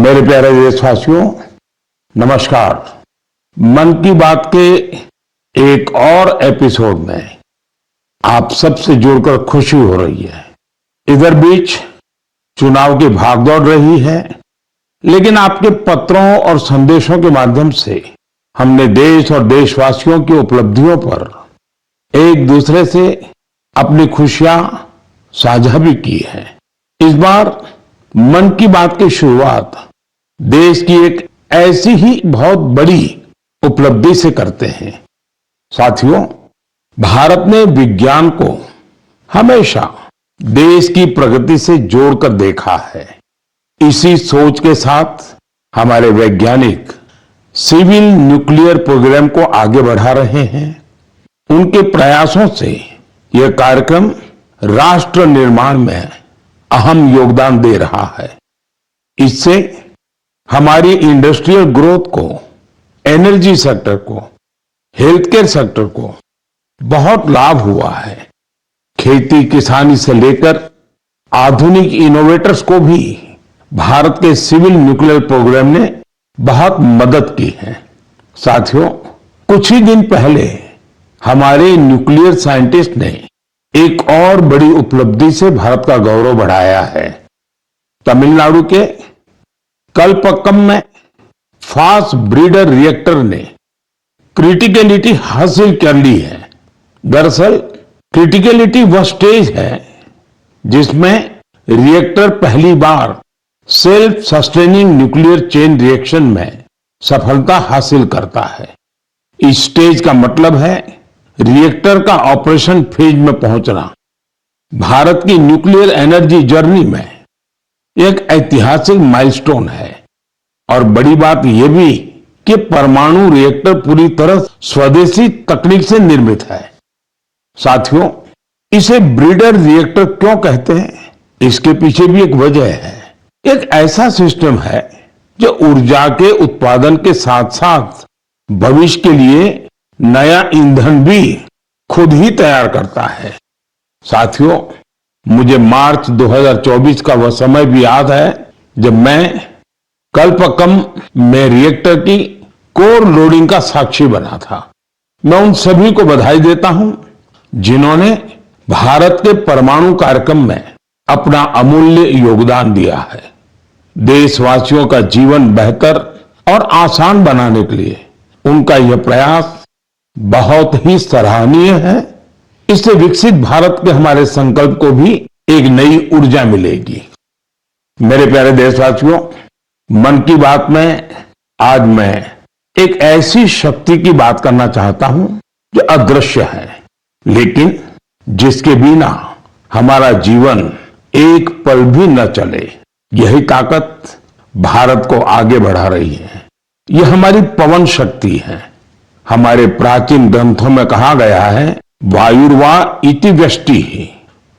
मेरे प्यारे देशवासियों, नमस्कार। मन की बात के एक और एपिसोड में आप सबसे जुड़कर खुशी हो रही है। इधर बीच चुनाव की भागदौड़ रही है, लेकिन आपके पत्रों और संदेशों के माध्यम से हमने देश और देशवासियों की उपलब्धियों पर एक दूसरे से अपनी खुशियां साझा भी की है। इस बार मन की बात की शुरुआत देश की एक ऐसी ही बहुत बड़ी उपलब्धि से करते हैं। साथियों, भारत ने विज्ञान को हमेशा देश की प्रगति से जोड़कर देखा है। इसी सोच के साथ हमारे वैज्ञानिक सिविल न्यूक्लियर प्रोग्राम को आगे बढ़ा रहे हैं। उनके प्रयासों से यह कार्यक्रम राष्ट्र निर्माण में अहम योगदान दे रहा है। इससे हमारी इंडस्ट्रियल ग्रोथ को, एनर्जी सेक्टर को, हेल्थ केयर सेक्टर को बहुत लाभ हुआ है। खेती किसानी से लेकर आधुनिक इनोवेटर्स को भी भारत के सिविल न्यूक्लियर प्रोग्राम ने बहुत मदद की है। साथियों, कुछ ही दिन पहले हमारे न्यूक्लियर साइंटिस्ट ने एक और बड़ी उपलब्धि से भारत का गौरव बढ़ाया है। तमिलनाडु के कलपक्कम में फास्ट ब्रीडर रिएक्टर ने क्रिटिकलिटी हासिल कर ली है। दरअसल क्रिटिकलिटी वह स्टेज है जिसमें रिएक्टर पहली बार self sustaining nuclear chain reaction में सफलता हासिल करता है। इस स्टेज का मतलब है रिएक्टर का ऑपरेशन फेज में पहुंचना। भारत की न्यूक्लियर एनर्जी जर्नी में एक ऐतिहासिक माइलस्टोन है। और बड़ी बात यह भी कि परमाणु रिएक्टर पूरी तरह स्वदेशी तकनीक से निर्मित है। साथियों, इसे ब्रीडर रिएक्टर क्यों कहते हैं, इसके पीछे भी एक वजह है। एक ऐसा सिस्टम है जो ऊर्जा के उत्पादन के साथ साथ भविष्य के लिए नया ईंधन भी खुद ही तैयार करता है। साथियों, मुझे मार्च 2024 का वह समय भी याद है जब मैं कलपक्कम में रिएक्टर की कोर लोडिंग का साक्षी बना था। मैं उन सभी को बधाई देता हूं जिन्होंने भारत के परमाणु कार्यक्रम में अपना अमूल्य योगदान दिया है। देशवासियों का जीवन बेहतर और आसान बनाने के लिए उनका यह प्रयास बहुत ही सराहनीय है। इससे विकसित भारत के हमारे संकल्प को भी एक नई ऊर्जा मिलेगी। मेरे प्यारे देशवासियों, मन की बात में आज मैं एक ऐसी शक्ति की बात करना चाहता हूं जो अदृश्य है, लेकिन जिसके बिना हमारा जीवन एक पल भी न चले। यही ताकत भारत को आगे बढ़ा रही है। यह हमारी पवन शक्ति है। हमारे प्राचीन ग्रंथों में कहा गया है, वायुर्वा इति व्यष्टि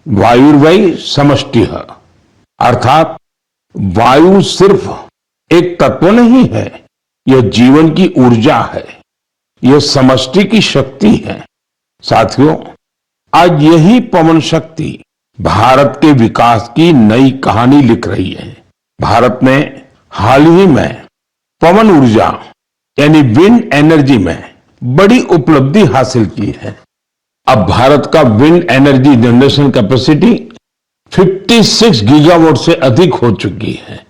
वायुर्वै समष्टिः, अर्थात वायु सिर्फ एक तत्व नहीं है, यह जीवन की ऊर्जा है, यह समष्टि की शक्ति है। साथियों, आज यही पवन शक्ति भारत के विकास की नई कहानी लिख रही है। भारत ने हाल ही में पवन ऊर्जा यानी विंड एनर्जी में बड़ी उपलब्धि हासिल की है। अब भारत का wind energy generation capacity 56 gigawatt से अधिक हो चुकी है।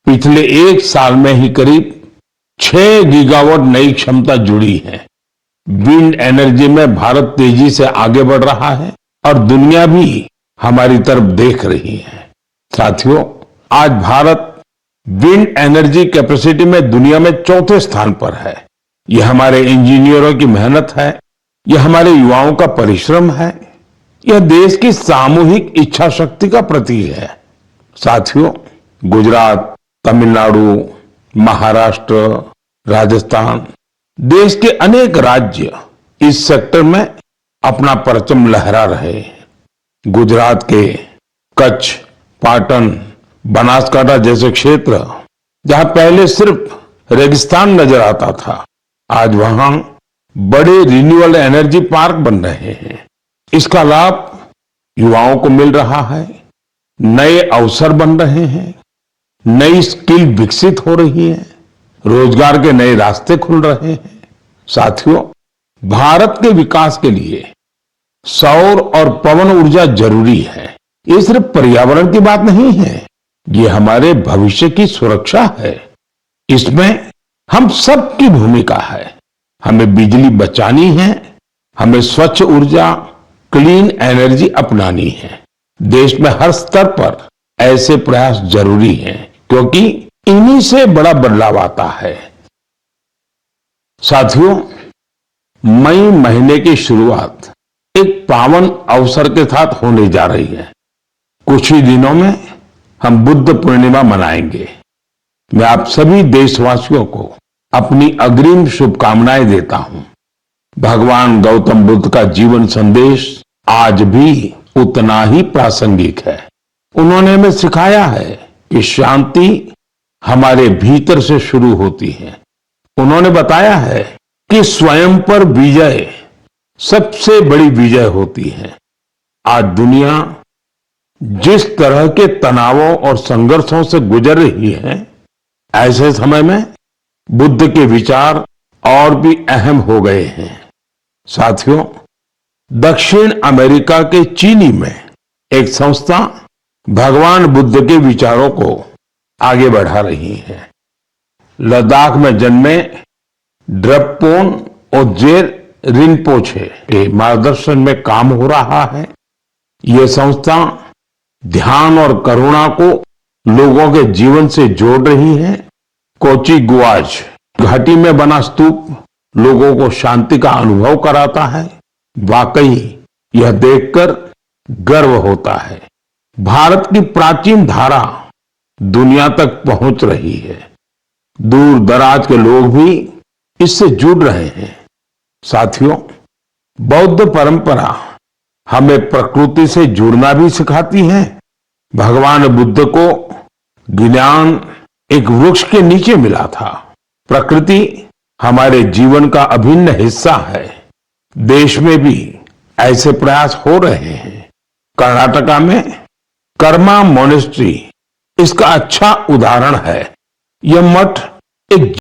पिछले एक साल में ही करीब 6 गीगावाट नई क्षमता जुड़ी है। विंड एनर्जी में भारत तेजी से आगे बढ़ रहा है और दुनिया भी हमारी तरफ देख रही है। साथियों, आज भारत विंड एनर्जी कैपेसिटी में दुनिया में चौथे स्थान पर है। यह हमारे इंजीनियरों की मेहनत है, यह हमारे युवाओं का परिश्रम है, यह देश की सामूहिक इच्छा शक्ति का प्रतीक है। साथियों, गुजरात, तमिलनाडु, महाराष्ट्र, राजस्थान, देश के अनेक राज्य इस सेक्टर में अपना परचम लहरा रहे हैं। गुजरात के कच्छ, पाटन, बनासकांठा जैसे क्षेत्र जहां पहले सिर्फ रेगिस्तान नजर आता था, आज वहां बड़े रिन्यूएबल एनर्जी पार्क बन रहे हैं। इसका लाभ युवाओं को मिल रहा है, नए अवसर बन रहे हैं। नई स्किल विकसित हो रही है, रोजगार के नए रास्ते खुल रहे हैं। साथियों, भारत के विकास के लिए सौर और पवन ऊर्जा जरूरी है। ये सिर्फ पर्यावरण की बात नहीं है, ये हमारे भविष्य की सुरक्षा है। इसमें हम सबकी भूमिका है। हमें बिजली बचानी है, हमें स्वच्छ ऊर्जा, क्लीन एनर्जी अपनानी है। देश में हर स्तर पर ऐसे प्रयास जरूरी हैं, क्योंकि इन्हीं से बड़ा बदलाव आता है। साथियों, मई महीने की शुरुआत एक पावन अवसर के साथ होने जा रही है। कुछ ही दिनों में हम बुद्ध पूर्णिमा मनाएंगे। मैं आप सभी देशवासियों को अपनी अग्रिम शुभकामनाएं देता हूं। भगवान गौतम बुद्ध का जीवन संदेश आज भी उतना ही प्रासंगिक है। उन्होंने हमें सिखाया है कि शांति हमारे भीतर से शुरू होती है। उन्होंने बताया है कि स्वयं पर विजय सबसे बड़ी विजय होती है। आज दुनिया जिस तरह के तनावों और संघर्षों से गुजर रही है, ऐसे समय में बुद्ध के विचार और भी अहम हो गए हैं। साथियों, दक्षिण अमेरिका के चिली में एक संस्था भगवान बुद्ध के विचारों को आगे बढ़ा रही है। लद्दाख में जन्मे ड्रपपोन ओजेर रिनपोछे के मार्गदर्शन में काम हो रहा है। ये संस्था ध्यान और करुणा को लोगों के जीवन से जोड़ रही है। कोची गुआज घाटी में बना स्तूप लोगों को शांति का अनुभव कराता है। वाकई यह देखकर गर्व होता है। भारत की प्राचीन धारा दुनिया तक पहुंच रही है। दूर दराज के लोग भी इससे जुड़ रहे हैं। साथियों, बौद्ध परंपरा हमें प्रकृति से जुड़ना भी सिखाती है। भगवान बुद्ध को ज्ञान एक वृक्ष के नीचे मिला था। प्रकृति हमारे जीवन का अभिन्न हिस्सा है। देश में भी ऐसे प्रयास हो रहे हैं। कर्नाटका में कर्मा मोनेस्ट्री इसका अच्छा उदाहरण है। यह मठ एक